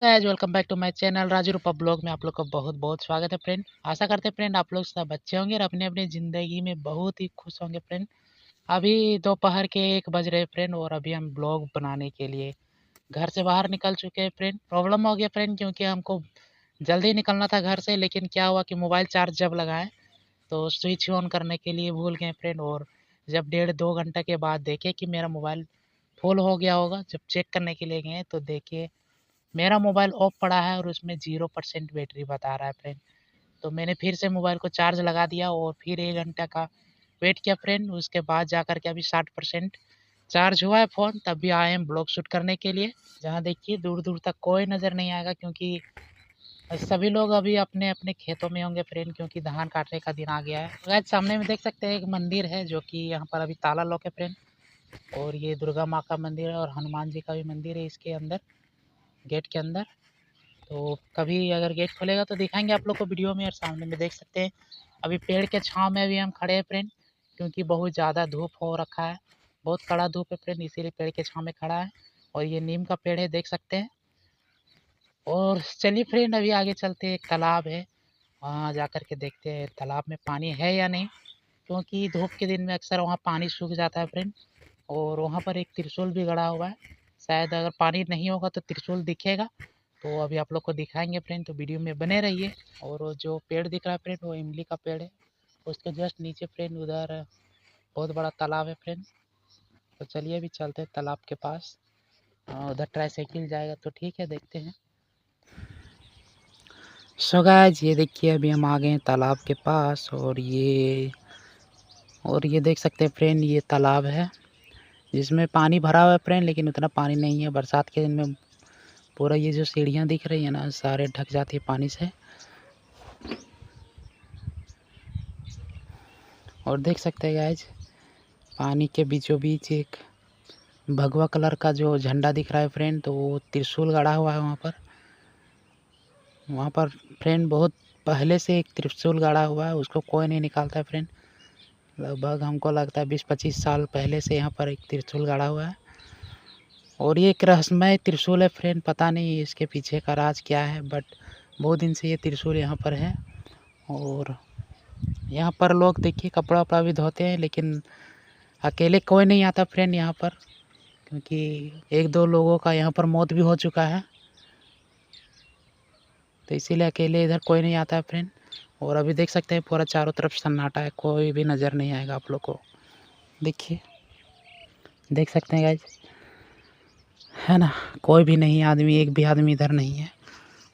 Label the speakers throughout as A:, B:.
A: Guys welcome back to my channel Raju Rupa blog में आप लोग का बहुत बहुत स्वागत है फ्रेंड। आशा करते हैं फ्रेंड आप लोग सब अच्छे होंगे और अपने अपने ज़िंदगी में बहुत ही खुश होंगे फ्रेंड। अभी दोपहर के 1 बज रहे फ्रेंड और अभी हम ब्लॉग बनाने के लिए घर से बाहर निकल चुके हैं फ्रेंड। प्रॉब्लम हो गया फ्रेंड क्योंकि हमको जल्दी निकलना था घर से, लेकिन क्या हुआ कि मोबाइल चार्ज जब लगाएं तो स्विच ऑन करने के लिए भूल गए फ्रेंड। और जब 1.5-2 घंटा के बाद देखे कि मेरा मोबाइल फुल हो गया होगा, जब चेक करने के लिए गए तो देखिए मेरा मोबाइल ऑफ पड़ा है और उसमें 0% बैटरी बता रहा है फ्रेंड। तो मैंने फिर से मोबाइल को चार्ज लगा दिया और फिर 1 घंटा का वेट किया फ्रेंड। उसके बाद जाकर के अभी 60% चार्ज हुआ है फ़ोन, तब भी आए हैं ब्लॉग शूट करने के लिए। जहाँ देखिए दूर दूर तक कोई नज़र नहीं आएगा क्योंकि सभी लोग अभी अपने अपने खेतों में होंगे फ्रेंड, क्योंकि धान काटने का दिन आ गया है। गाइस सामने में देख सकते हैं एक मंदिर है जो कि यहाँ पर अभी ताला लॉक है फ्रेंड। और ये दुर्गा माँ का मंदिर है और हनुमान जी का भी मंदिर है इसके अंदर, गेट के अंदर। तो कभी अगर गेट खोलेगा तो दिखाएंगे आप लोग को वीडियो में। और सामने में देख सकते हैं अभी पेड़ के छांव में अभी हम खड़े हैं फ्रेंड, क्योंकि बहुत ज़्यादा धूप हो रखा है, बहुत कड़ा धूप है फ्रेंड, इसीलिए पेड़ के छांव में खड़ा है। और ये नीम का पेड़ है देख सकते हैं। और चलिए फ्रेंड अभी आगे चलते हैं, एक तालाब है वहाँ जा कर के देखते हैं तालाब में पानी है या नहीं, क्योंकि धूप के दिन में अक्सर वहाँ पानी सूख जाता है फ्रेंड। और वहाँ पर एक त्रिशूल भी गड़ा हुआ है, शायद अगर पानी नहीं होगा तो त्रिशूल दिखेगा। तो अभी आप लोग को दिखाएंगे फ्रेंड, तो वीडियो में बने रहिए। और वो जो पेड़ दिख रहा है फ्रेंड वो इमली का पेड़ है, उसके जस्ट नीचे फ्रेंड उधर बहुत बड़ा तालाब है फ्रेंड। तो चलिए अभी चलते हैं तालाब के पास। उधर ट्राईसाइकिल जाएगा तो ठीक है, देखते हैं। सो गाइस ये देखिए अभी हम आ गए हैं तालाब के पास। और ये देख सकते हैं फ्रेंड ये तालाब है जिसमें पानी भरा हुआ है फ्रेंड, लेकिन उतना पानी नहीं है। बरसात के दिन में पूरा ये जो सीढ़ियाँ दिख रही है ना सारे ढक जाती है पानी से। और देख सकते हैं गाइज पानी के बीचों बीच एक भगवा कलर का जो झंडा दिख रहा है फ्रेंड, तो वो त्रिशूल गड़ा हुआ है वहाँ पर फ्रेंड। बहुत पहले से एक त्रिशूल गड़ा हुआ है, उसको कोई नहीं निकालता है फ्रेंड। लगभग हमको लगता है 20-25 साल पहले से यहाँ पर एक त्रिशूल गड़ा हुआ है। और ये एक रहस्यमय त्रिशूल है फ्रेंड, पता नहीं इसके पीछे का राज क्या है, बट बहुत दिन से ये त्रिशूल यहाँ पर है। और यहाँ पर लोग देखिए कपड़ा वपड़ा भी धोते हैं, लेकिन अकेले कोई नहीं आता फ्रेंड यहाँ पर, क्योंकि 1-2 लोगों का यहाँ पर मौत भी हो चुका है, तो इसीलिए अकेले इधर कोई नहीं आता है फ्रेंड। और अभी देख सकते हैं पूरा चारों तरफ सन्नाटा है, कोई भी नज़र नहीं आएगा आप लोग को। देखिए देख सकते हैं गाइज, है ना, कोई भी नहीं, आदमी एक भी आदमी इधर नहीं है।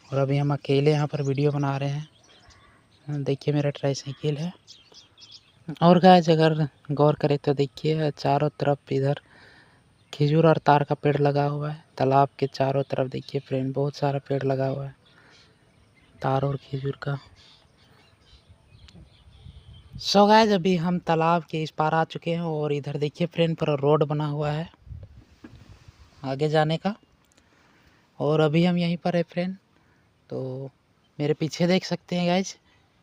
A: और अभी हम अकेले यहाँ पर वीडियो बना रहे हैं। देखिए मेरा ट्राईसाइकिल है। और गाइज अगर गौर करें तो देखिए चारों तरफ इधर खजूर और तार का पेड़ लगा हुआ है। तालाब के चारों तरफ देखिए फ्रेंड बहुत सारा पेड़ लगा हुआ है तार और खजूर का। सो गाइस अभी हम तालाब के इस पार आ चुके हैं और इधर देखिए फ्रेंड पर रोड बना हुआ है आगे जाने का। और अभी हम यहीं पर है फ्रेंड। तो मेरे पीछे देख सकते हैं गाइज,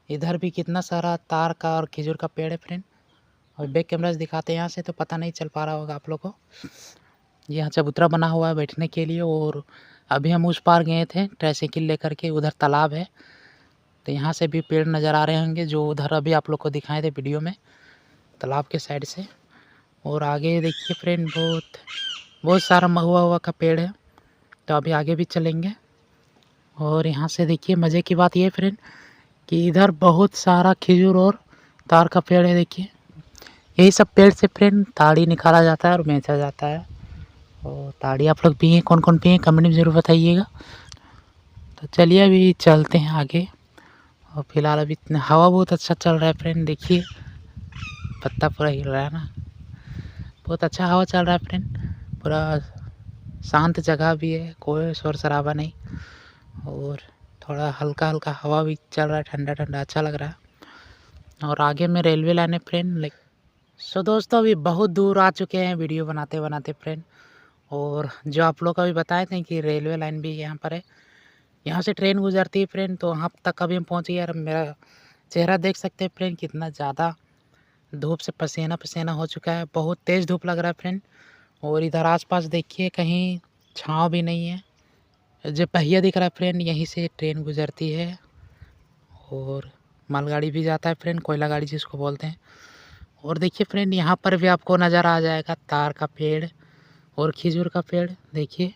A: इधर भी कितना सारा तार का और खजूर का पेड़ है फ्रेंड। और बैक कैमरा से दिखाते हैं यहाँ से, तो पता नहीं चल पा रहा होगा आप लोग को। यहाँ चबूतरा बना हुआ है बैठने के लिए। और अभी हम उस पार गए थे ट्राईसाइकिल लेकर के, उधर तालाब है, तो यहाँ से भी पेड़ नज़र आ रहे होंगे जो उधर अभी आप लोग को दिखाए थे वीडियो में, तालाब के साइड से। और आगे देखिए फ्रेंड बहुत बहुत सारा महुआ हुआ का पेड़ है, तो अभी आगे भी चलेंगे। और यहाँ से देखिए मज़े की बात ये फ्रेंड कि इधर बहुत सारा खजूर और तार का पेड़ है। देखिए यही सब पेड़ से फ्रेंड ताड़ी निकाला जाता है और बेचा जाता है। और ताड़ी आप लोग पिए, कौन कौन पिए कमेंट में ज़रूर बताइएगा। तो चलिए अभी चलते हैं आगे। और फिलहाल अभी हवा बहुत अच्छा चल रहा है फ्रेंड, देखिए पत्ता पूरा हिल रहा है ना, बहुत अच्छा हवा चल रहा है फ्रेंड। पूरा शांत जगह भी है, कोई शोर शराबा नहीं। और थोड़ा हल्का हल्का हवा भी चल रहा है, ठंडा ठंडा अच्छा लग रहा है। और आगे में रेलवे लाइन है फ्रेंड। सो दोस्तों अभी बहुत दूर आ चुके हैं वीडियो बनाते बनाते फ्रेंड। और जो आप लोग अभी बताए थे कि रेलवे लाइन भी यहाँ पर है, यहाँ से ट्रेन गुजरती है फ्रेंड, तो वहाँ तक अभी हम पहुँच गए। और मेरा चेहरा देख सकते हैं फ्रेंड कितना ज़्यादा धूप से पसीना पसीना हो चुका है, बहुत तेज़ धूप लग रहा है फ्रेंड। और इधर आसपास देखिए कहीं छाँव भी नहीं है, जो पहिया दिख रहा है फ्रेंड, यहीं से ट्रेन गुजरती है और मालगाड़ी भी जाता है फ्रेंड, कोयला गाड़ी जिसको बोलते हैं। और देखिए फ्रेंड, यहाँ पर भी आपको नज़र आ जाएगा तार का पेड़ और खजूर का पेड़। देखिए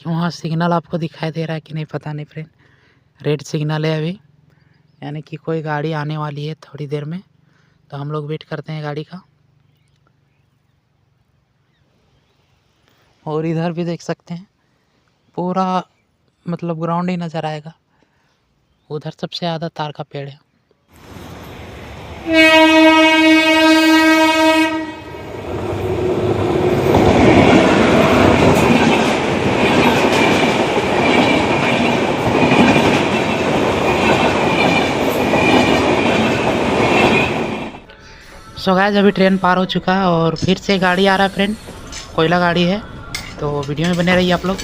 A: वहाँ सिग्नल आपको दिखाई दे रहा है कि नहीं पता नहीं फ्रेंड, रेड सिग्नल है अभी, यानी कि कोई गाड़ी आने वाली है थोड़ी देर में, तो हम लोग वेट करते हैं गाड़ी का। और इधर भी देख सकते हैं पूरा मतलब ग्राउंड ही नज़र आएगा, उधर सबसे ज़्यादा तार का पेड़ है। सो गाइस, अभी ट्रेन पार हो चुका है और फिर से गाड़ी आ रहा है फ्रेंड, कोयला गाड़ी है, तो वीडियो में बने रहिए आप लोग।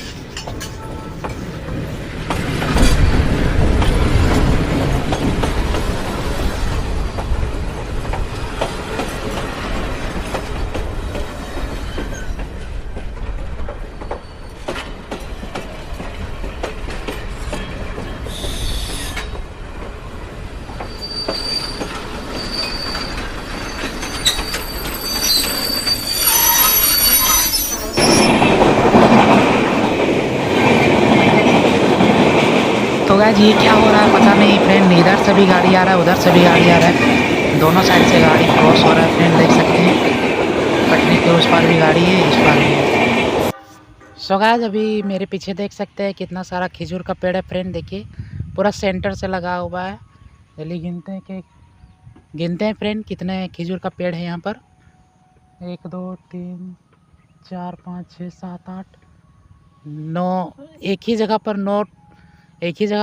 A: तो गाइस, ये क्या हो रहा है पता नहीं फ्रेंड, इधर से भी गाड़ी आ रहा है, उधर से भी गाड़ी आ रहा है, दोनों साइड से गाड़ी क्रॉस हो रहा है फ्रेंड, देख सकते हैं। पटरी के उस पार भी गाड़ी है, इस पार भी है। सो गाइस, अभी मेरे पीछे देख सकते हैं कितना सारा खजूर का पेड़ है फ्रेंड, देखिए पूरा सेंटर से लगा हुआ है। चलिए गिनते हैं फ्रेंड कितने खजूर का पेड़ है यहाँ पर। 1 2 3 4 5 6 7 8 9, एक ही जगह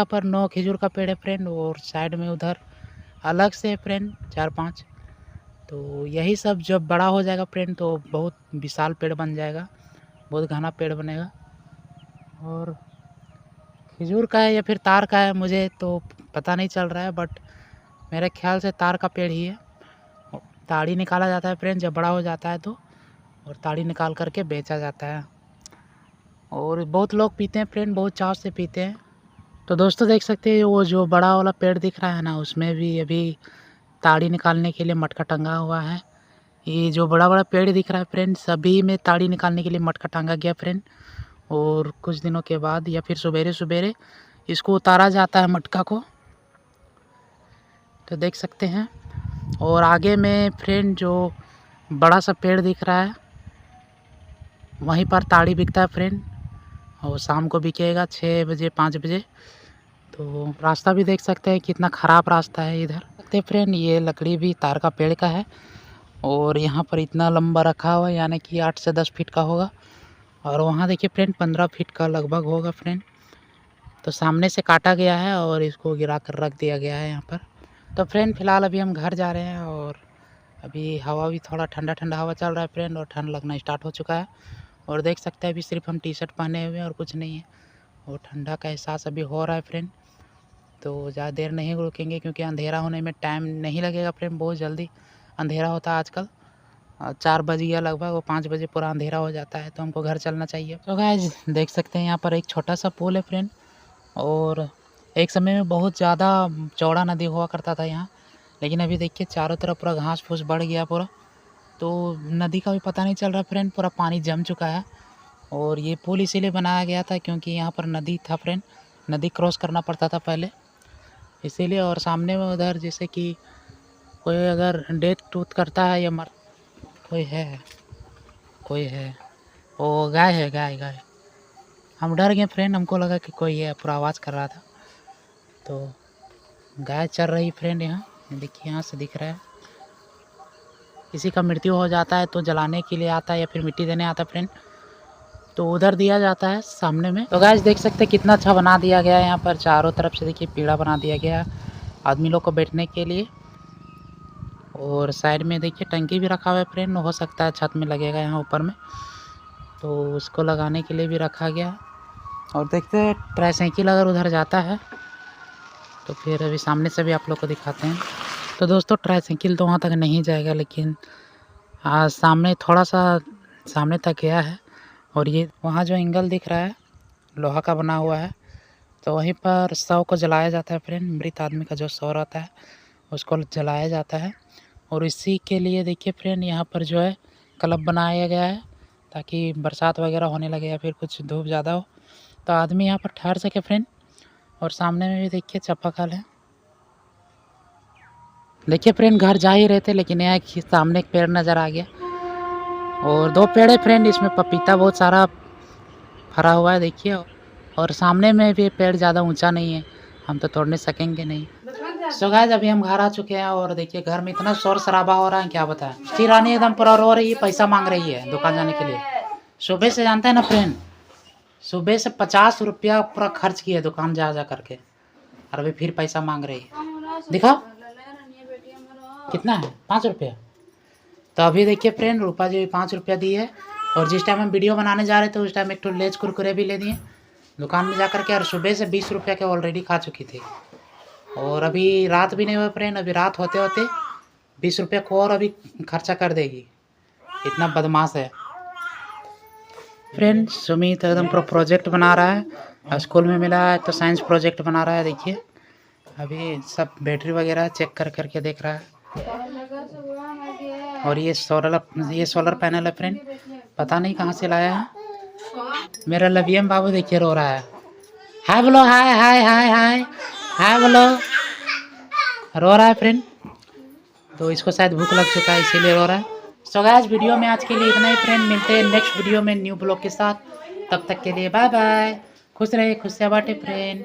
A: पर 9 खजूर का पेड़ है फ्रेंड, और साइड में उधर अलग से फ्रेंड 4 5। तो यही सब जब बड़ा हो जाएगा फ्रेंड तो बहुत विशाल पेड़ बन जाएगा, बहुत घना पेड़ बनेगा। और खजूर का है या फिर तार का है मुझे तो पता नहीं चल रहा है, बट मेरे ख्याल से तार का पेड़ ही है। ताड़ी निकाला जाता है फ्रेंड जब बड़ा हो जाता है तो, और ताड़ी निकाल करके बेचा जाता है, और बहुत लोग पीते हैं फ्रेंड, बहुत चाव से पीते हैं। तो दोस्तों देख सकते हैं वो जो बड़ा वाला पेड़ दिख रहा है ना, उसमें भी अभी ताड़ी निकालने के लिए मटका टंगा हुआ है। ये जो बड़ा बड़ा पेड़ दिख रहा है फ्रेंड, सभी में ताड़ी निकालने के लिए मटका टांगा गया फ्रेंड, और कुछ दिनों के बाद या फिर सवेरे सवेरे इसको उतारा जाता है मटका को, तो देख सकते हैं। और आगे में फ्रेंड जो बड़ा सा पेड़ दिख रहा है वहीं पर ताड़ी बिकता है फ्रेंड, और शाम को बिकेगा 6 बजे 5 बजे। तो रास्ता भी देख सकते हैं कितना ख़राब रास्ता है इधर। देखते फ्रेंड, ये लकड़ी भी तार का पेड़ का है, और यहाँ पर इतना लंबा रखा हुआ है, यानी कि 8 से 10 फीट का होगा, और वहाँ देखिए फ्रेंड 15 फीट का लगभग होगा फ्रेंड। तो सामने से काटा गया है और इसको गिरा कर रख दिया गया है यहाँ पर। तो फ्रेंड फ़िलहाल अभी हम घर जा रहे हैं, और अभी हवा भी थोड़ा ठंडा ठंडा हवा चल रहा है फ्रेंड, और ठंड लगना स्टार्ट हो चुका है। और देख सकते हैं अभी सिर्फ हम टी शर्ट पहने हुए हैं और कुछ नहीं है, और ठंडा का एहसास अभी हो रहा है फ्रेंड। तो ज़्यादा देर नहीं रुकेंगे क्योंकि अंधेरा होने में टाइम नहीं लगेगा फ्रेंड, बहुत जल्दी अंधेरा होता है आजकल। 4 बज गया लगभग, वो 5 बजे पूरा अंधेरा हो जाता है, तो हमको घर चलना चाहिए। तो गाइस देख सकते हैं यहाँ पर एक छोटा सा पुल है फ्रेंड, और एक समय में बहुत ज़्यादा चौड़ा नदी हुआ करता था यहाँ, लेकिन अभी देखिए चारों तरफ पूरा घास फूस बढ़ गया पूरा, तो नदी का भी पता नहीं चल रहा फ्रेंड, पूरा पानी जम चुका है। और ये पुल इसीलिए बनाया गया था क्योंकि यहाँ पर नदी था फ्रेंड, नदी क्रॉस करना पड़ता था पहले, इसीलिए। और सामने में उधर जैसे कि कोई अगर डेथ टूथ करता है या मर, कोई है, वो गाय है, गाय। हम डर गए फ्रेंड, हमको लगा कि कोई है, पूरा आवाज़ कर रहा था। तो गाय चर रही फ्रेंड यहाँ, देखिए यहाँ से दिख रहा है। किसी का मृत्यु हो जाता है तो जलाने के लिए आता है या फिर मिट्टी देने आता है फ्रेंड, तो उधर दिया जाता है सामने में। तो गाइस देख सकते हैं कितना अच्छा बना दिया गया है यहाँ पर, चारों तरफ से देखिए पीड़ा बना दिया गया है आदमी लोग को बैठने के लिए। और साइड में देखिए टंकी भी रखा हुआ है फ्रेंड, हो सकता है छत में लगेगा यहाँ ऊपर में, तो उसको लगाने के लिए भी रखा गया। और देखते हैं ट्राईसाइकिल अगर उधर जाता है तो फिर अभी सामने से भी आप लोग को दिखाते हैं। तो दोस्तों ट्राईसाइकिल तो वहाँ तक नहीं जाएगा, लेकिन सामने थोड़ा सा सामने तक गया है। और ये वहाँ जो एंगल दिख रहा है लोहा का बना हुआ है। तो वहीं पर शव को जलाया जाता है फ्रेंड, मृत आदमी का जो शव रहता है उसको जलाया जाता है। और इसी के लिए देखिए फ्रेंड यहाँ पर जो है क्लब बनाया गया है, ताकि बरसात वगैरह होने लगे या फिर कुछ धूप ज़्यादा हो तो आदमी यहाँ पर ठहर सके फ्रेंड। और सामने में भी देखिए चापाकल है। देखिए फ्रेंड घर जा ही रहे थे लेकिन यहाँ सामने एक पेड़ नज़र आ गया, और 2 पेड़ है फ्रेंड, इसमें पपीता बहुत सारा फरा हुआ है देखिए। और सामने में भी पेड़ ज़्यादा ऊंचा नहीं है, हम तो तोड़ने सकेंगे नहीं। सो गाइस अभी हम घर आ चुके हैं और देखिए घर में इतना शोर शराबा हो रहा है क्या बताएं। श्री रानी एकदम पूरा रो रही है, पैसा मांग रही है दुकान जाने के लिए। सुबह से जानते हैं ना फ्रेंड, सुबह से 50 रुपया पूरा खर्च किया दुकान जा जा करके, और अभी फिर पैसा मांग रही है। दिखाओ कितना है, 5 रुपया। तो अभी देखिए फ्रेंड रूपा जी 5 रुपया दी है, और जिस टाइम हम वीडियो बनाने जा रहे थे उस टाइम एक तो लेज कुरकुरे भी ले दिए दुकान में जा करके, और सुबह से 20 रुपया के ऑलरेडी खा चुकी थी। और अभी रात भी नहीं हुआ फ्रेंड, अभी रात होते होते 20 रुपये को और अभी खर्चा कर देगी, इतना बदमाश है फ्रेंड। सुमित एकदम प्रोजेक्ट बना रहा है, स्कूल में मिला है तो साइंस प्रोजेक्ट बना रहा है। देखिए अभी सब बैटरी वगैरह चेक कर करके देख रहा है। और ये सोलर पैनल है फ्रेंड, पता नहीं कहाँ से लाया है। मेरा लवियम बाबू देखिए रो रहा है, हाय बोलो, हाय हाय हाय हाय हाय बोलो, रो रहा है फ्रेंड। तो इसको शायद भूख लग चुका है इसीलिए रो रहा है। सो गाइस वीडियो में आज के लिए इतना ही फ्रेंड, मिलते हैं नेक्स्ट वीडियो में न्यू ब्लॉग के साथ। तब तक के लिए बाय बाय, खुश रहे खुशियाँ बांटे फ्रेंड।